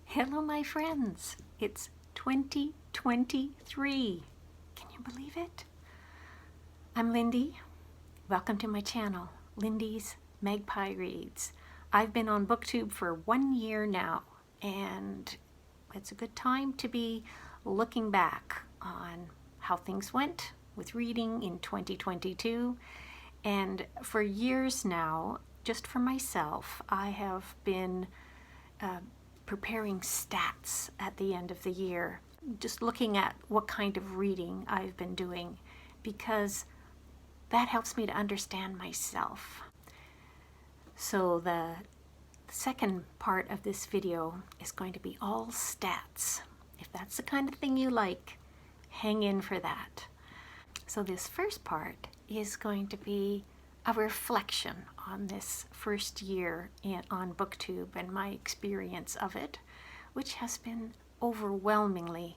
Hello, my friends. It's 2023. Can you believe it? I'm Lindy. Welcome to my channel, Lindy's Magpie Reads. I've been on booktube for 1 year now, and it's a good time to be looking back on how things went with reading in 2022. And for years now, just for myself, I have been preparing stats at the end of the year, just looking at what kind of reading I've been doing, because that helps me to understand myself. So the second part of this video is going to be all stats. If that's the kind of thing you like, hang in for that. So this first part is going to be a reflection on this first year on booktube and my experience of it, which has been overwhelmingly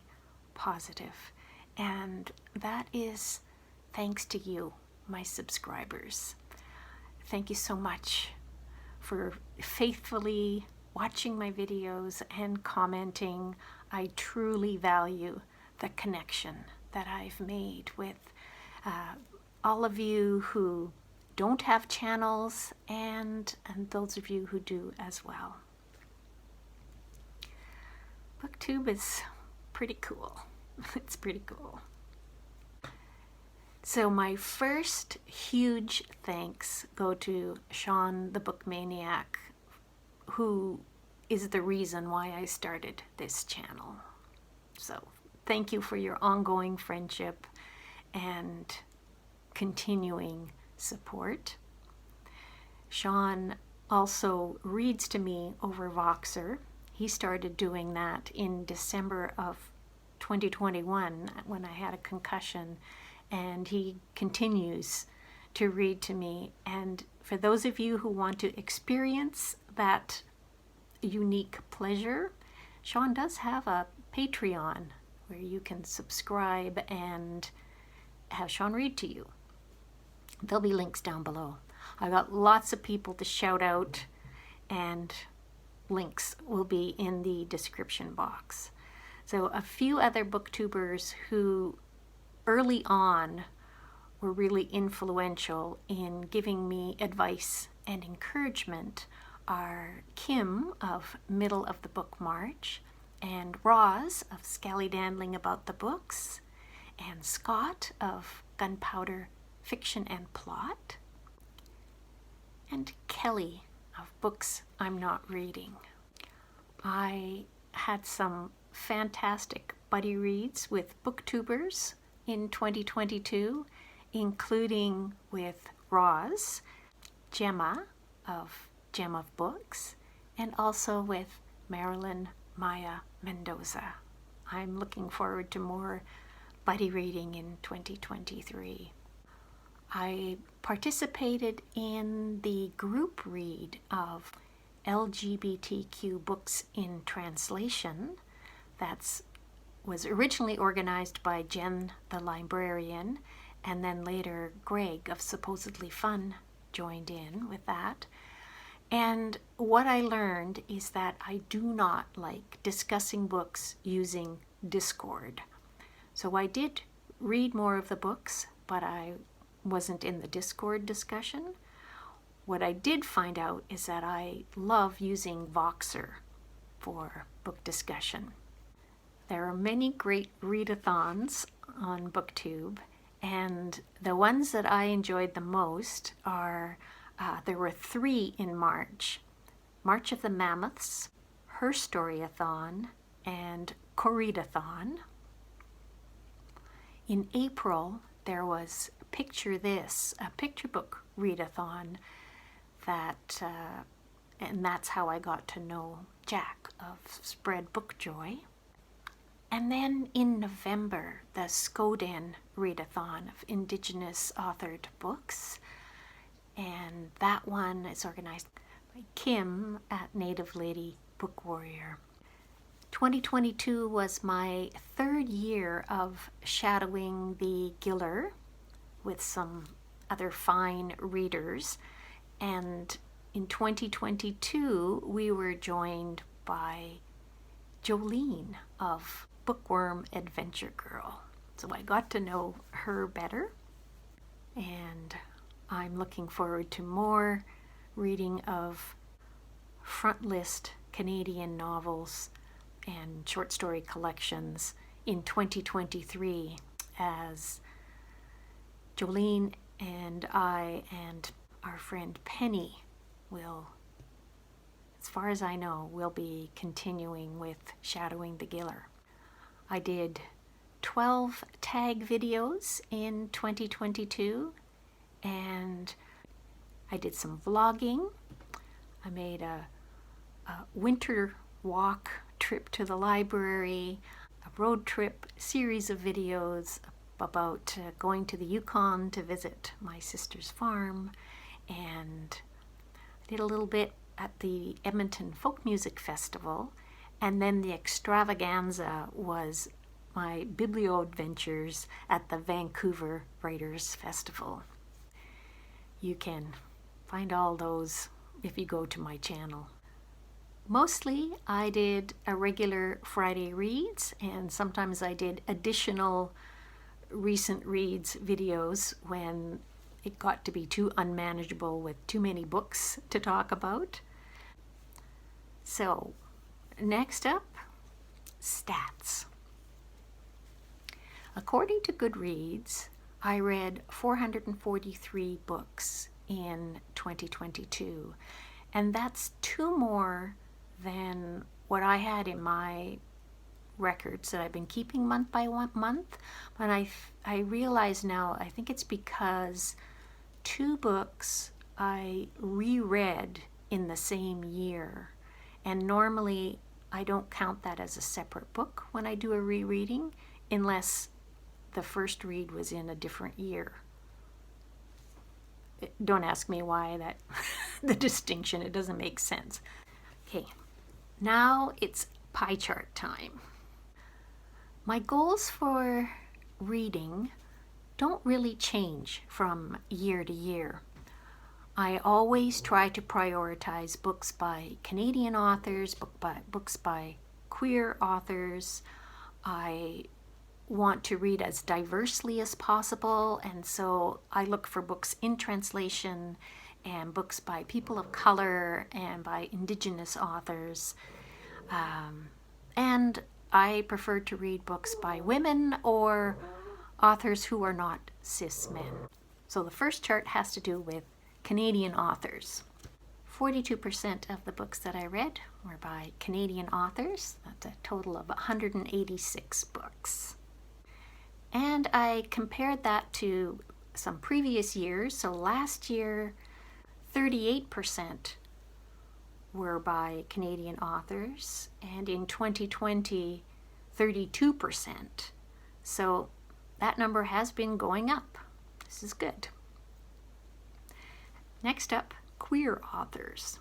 positive. And that is thanks to you, my subscribers. Thank you so much for faithfully watching my videos and commenting. I truly value the connection that I've made with all of you who don't have channels and those of you who do as well. Booktube is pretty cool. It's pretty cool. So my first huge thanks go to Sean the Book Maniac, who is the reason why I started this channel. So thank you for your ongoing friendship and continuing support. Sean also reads to me over Voxer. He started doing that in December of 2021 when I had a concussion, and he continues to read to me. And for those of you who want to experience that unique pleasure, Sean does have a Patreon where you can subscribe and have Sean read to you. There'll be links down below. I got lots of people to shout out, and links will be in the description box. So a few other booktubers who early on were really influential in giving me advice and encouragement are Kim of Middle of the Book March, and Roz of Scallydandling About the Books, and Scott of Gunpowder Fiction and Plot, and Kelly of Books I'm Not Reading. I had some fantastic buddy reads with booktubers in 2022, including with Roz, Gemma of Gem of Books, and also with Marilyn Maya Mendoza. I'm looking forward to more buddy reading in 2023. I participated in the group read of LGBTQ books in translation. That was originally organized by Jen the librarian, and then later Greg of Supposedly Fun joined in with that. And what I learned is that I do not like discussing books using Discord. So I did read more of the books, but I wasn't in the Discord discussion. What I did find out is that I love using Voxer for book discussion. There are many great readathons on booktube, and the ones that I enjoyed the most are, there were 3 in March. March of the Mammoths, Her Storyathon, and Corridathon. In April, there was Picture This, a picture book readathon that, and that's how I got to know Jack of Spread Book Joy. And then in November, the Skoden readathon of Indigenous authored books. And that one is organized by Kim at Native Lady Book Warrior. 2022 was my 3rd year of shadowing the Giller with some other fine readers, and in 2022 we were joined by Jolene of Bookworm Adventure Girl. So I got to know her better, and I'm looking forward to more reading of front list Canadian novels and short story collections in 2023, as Jolene and I and our friend Penny will, as far as I know, will be continuing with Shadowing the Giller. I did 12 tag videos in 2022, and I did some vlogging. I made a winter walk trip to the library, a road trip series of videos about going to the Yukon to visit my sister's farm, and I did a little bit at the Edmonton Folk Music Festival, and then the extravaganza was my biblio adventures at the Vancouver Writers Festival. You can find all those if you go to my channel. Mostly I did a regular Friday reads, and sometimes I did additional recent reads videos when it got to be too unmanageable with too many books to talk about. So next up, stats. According to Goodreads, I read 443 books in 2022, and that's 2 more than what I had in my records that I've been keeping month by month. But I realize now, I think it's because 2 books I reread in the same year, and normally I don't count that as a separate book when I do a rereading unless the first read was in a different year. Don't ask me why that the distinction, it doesn't make sense. Okay, now it's pie chart time. My goals for reading don't really change from year to year. I always try to prioritize books by Canadian authors, books by queer authors. I want to read as diversely as possible, and so I look for books in translation and books by people of color and by Indigenous authors. And I prefer to read books by women or authors who are not cis men. So the first chart has to do with Canadian authors. 42% of the books that I read were by Canadian authors. That's a total of 186 books. And I compared that to some previous years. So last year, 38% were by Canadian authors, and in 2020, 32%. So that number has been going up. This is good. Next up, queer authors.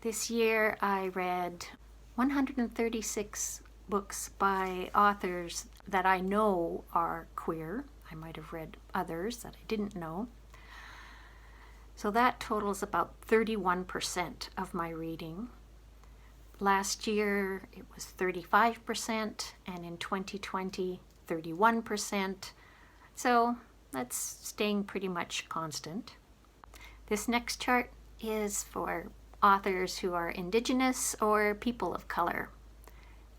This year I read 136 books by authors that I know are queer. I might have read others that I didn't know. So that totals about 31% of my reading. Last year it was 35%, and in 2020, 31%. So that's staying pretty much constant. This next chart is for authors who are Indigenous or people of color.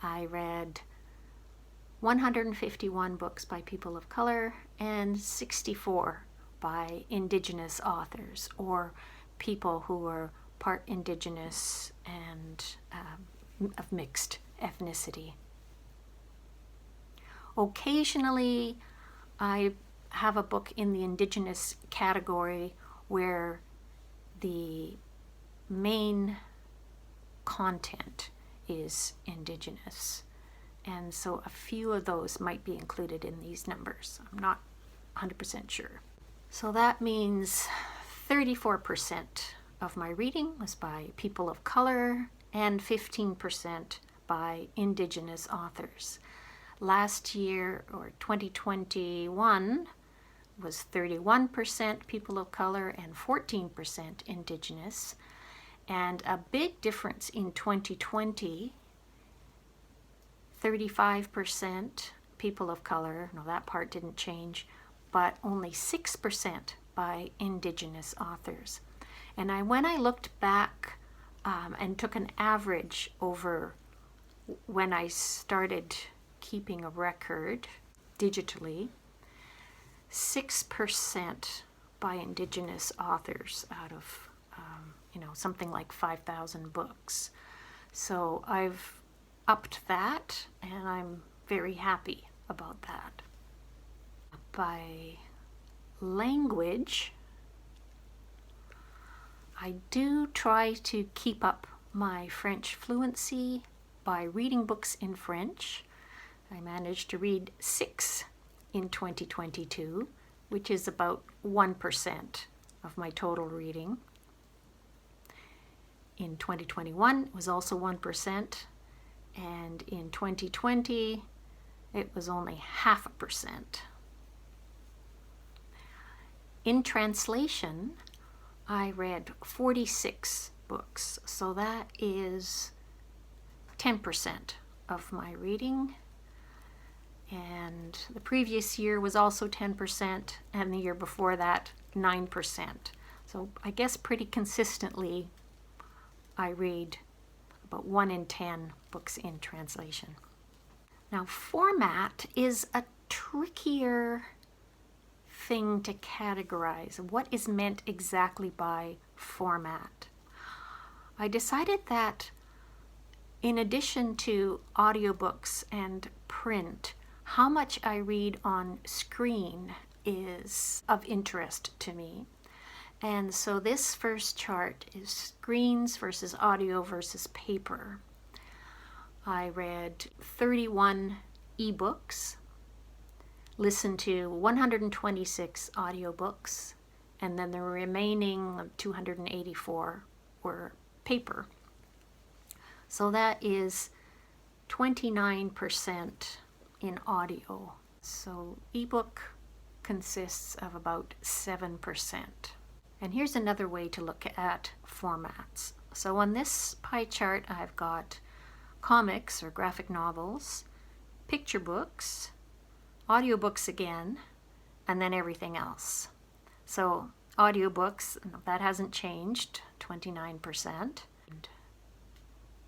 I read 151 books by people of color and 64 by Indigenous authors or people who are part Indigenous and of mixed ethnicity. Occasionally, I have a book in the Indigenous category where the main content is Indigenous. And so a few of those might be included in these numbers. I'm not 100% sure. So that means 34% of my reading was by people of color and 15% by Indigenous authors. Last year, or 2021, was 31% people of color and 14% Indigenous. And a big difference in 2020 35% people of color, no, that part didn't change, but only 6% by Indigenous authors. And when I looked back and took an average over when I started keeping a record digitally, 6% by Indigenous authors out of, something like 5,000 books. So I've upped that, and I'm very happy about that. By language, I do try to keep up my French fluency by reading books in French. I managed to read 6 in 2022, which is about 1% of my total reading. In 2021, it was also 1%, and in 2020, it was only 0.5%. In translation, I read 46 books, so that is 10% of my reading. And the previous year was also 10%, and the year before that, 9%. So I guess pretty consistently, I read about 1 in 10 books in translation. Now, format is a trickier thing to categorize. What is meant exactly by format? I decided that in addition to audiobooks and print, how much I read on screen is of interest to me. And so this first chart is screens versus audio versus paper. I read 31 ebooks, listened to 126 audiobooks, and then the remaining 284 were paper. So that is 29% in audio. So ebook consists of about 7%. And here's another way to look at formats. So on this pie chart, I've got comics or graphic novels, picture books, audiobooks again, and then everything else. So audiobooks, that hasn't changed, 29%.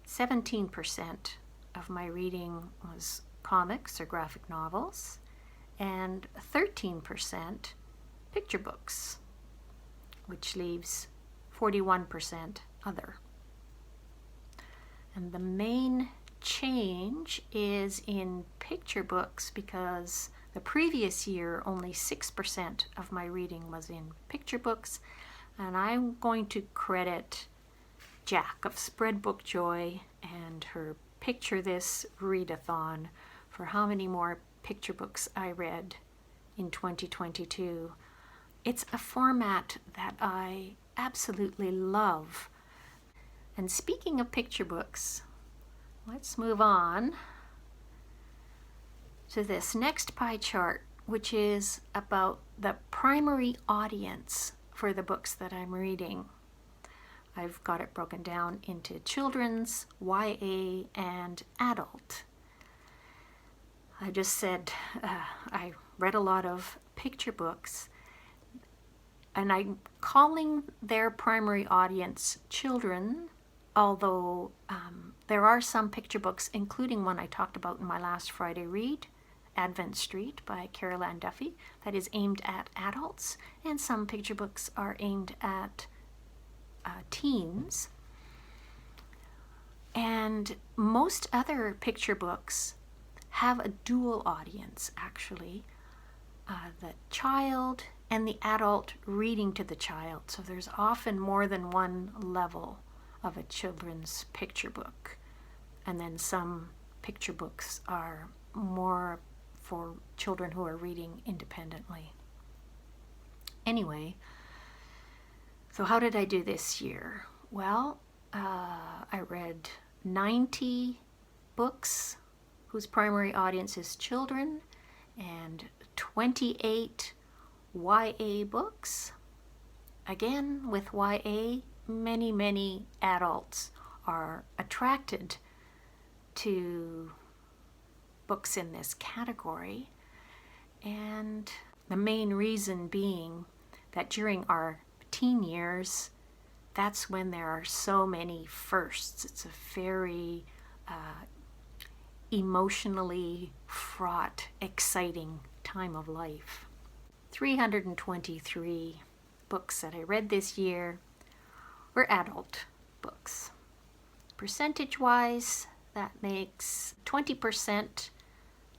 17% of my reading was comics or graphic novels, and 13% picture books, which leaves 41% other. And the main change is in picture books, because the previous year only 6% of my reading was in picture books, and I'm going to credit Jack of Spread Book Joy and her Picture This Readathon for how many more picture books I read in 2022. It's a format that I absolutely love. And speaking of picture books, let's move on to this next pie chart, which is about the primary audience for the books that I'm reading. I've got it broken down into children's, YA, and adult. I just said I read a lot of picture books, and I'm calling their primary audience children, although there are some picture books, including one I talked about in my last Friday read, Advent Street by Carol Ann Duffy, that is aimed at adults, and some picture books are aimed at teens. And most other picture books have a dual audience, actually. The child and the adult reading to the child. So there's often more than one level of a children's picture book. And then some picture books are more for children who are reading independently. Anyway, so how did I do this year? Well, I read 90 books whose primary audience is children, and 28 YA books. Again, with YA, many adults are attracted to books in this category. And the main reason being that during our teen years, that's when there are so many firsts. It's a very emotionally fraught, exciting time of life. 323 books that I read this year were adult books. Percentage-wise, that makes 20%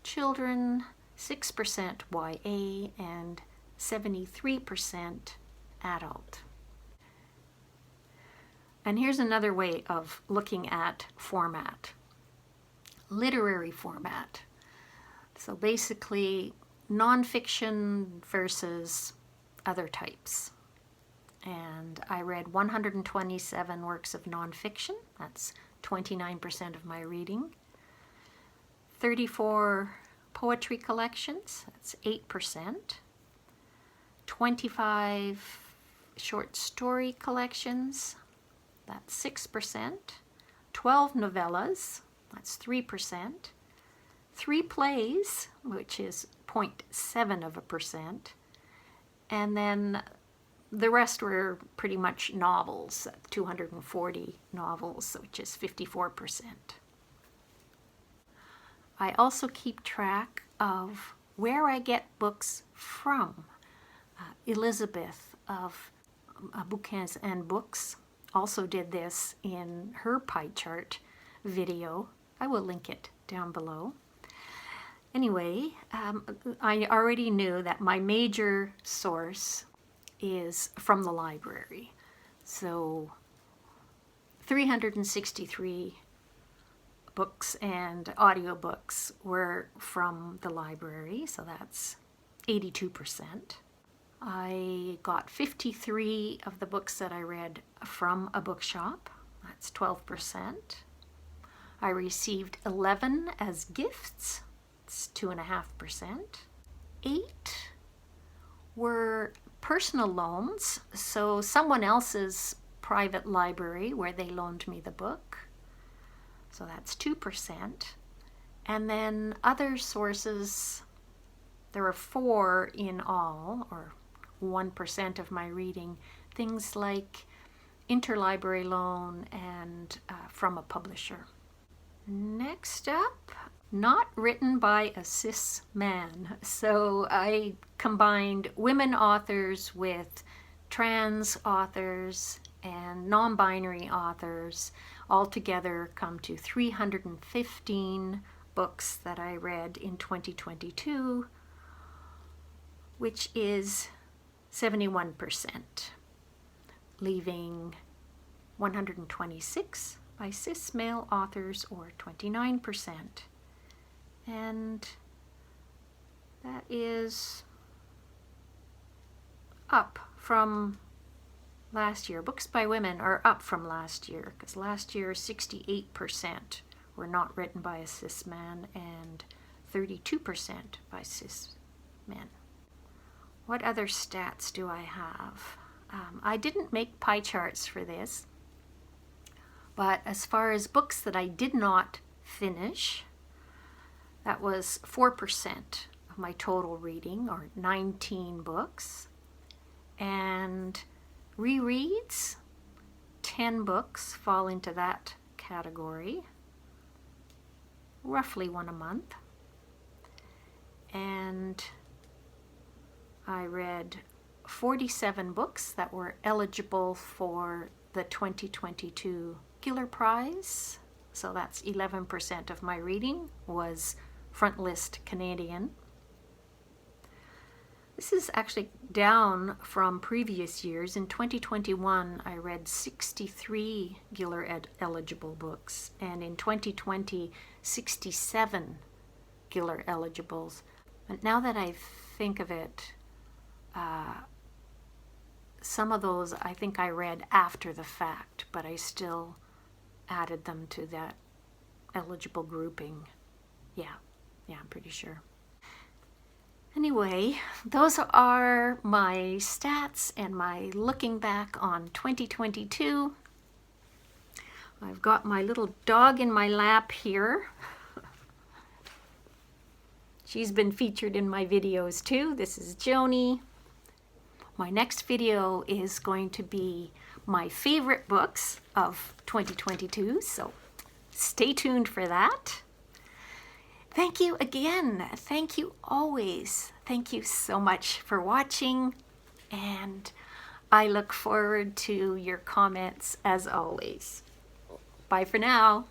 children, 6% YA, and 73% adult. And here's another way of looking at format. Literary format. So basically, nonfiction versus other types. And I read 127 works of nonfiction. That's 29% of my reading. 34 poetry collections. That's 8%. 25 short story collections. That's 6%. 12 novellas. That's 3%. 3 plays, which is 0.7%. And then the rest were pretty much novels, 240 novels, which is 54%. I also keep track of where I get books from. Elisabeth of Bouquins and Books also did this in her pie chart video. I will link it down below. Anyway, I already knew that my major source is from the library. So 363 books and audiobooks were from the library, so that's 82%. I got 53 of the books that I read from a bookshop, that's 12%. I received 11 as gifts, it's 2.5%. 8 were personal loans, so someone else's private library where they loaned me the book, so that's 2%. And then other sources, there were 4 in all, or 1% of my reading, things like interlibrary loan and from a publisher. Next up, not written by a cis man. So I combined women authors with trans authors and non-binary authors. Altogether come to 315 books that I read in 2022, which is 71%, leaving 126 by cis male authors, or 29%. And that is up from last year. Books by women are up from last year, because last year 68% were not written by a cis man and 32% by cis men. What other stats do I have? I didn't make pie charts for this, but as far as books that I did not finish, that was 4% of my total reading, or 19 books. And rereads, 10 books fall into that category, roughly 1 a month. And I read 47 books that were eligible for the 2022 Giller Prize. So that's 11% of my reading was front list Canadian. This is actually down from previous years. In 2021, I read 63 Giller eligible books, and in 2020, 67 Giller eligibles. But now that I think of it, some of those I think I read after the fact, but I still added them to that eligible grouping. Yeah, I'm pretty sure. Anyway, those are my stats and my looking back on 2022. I've got my little dog in my lap here. She's been featured in my videos too. This is Joni. My next video is going to be my favorite books of 2022, so stay tuned for that. Thank you again. Thank you always. Thank you so much for watching, and I look forward to your comments as always. Bye for now.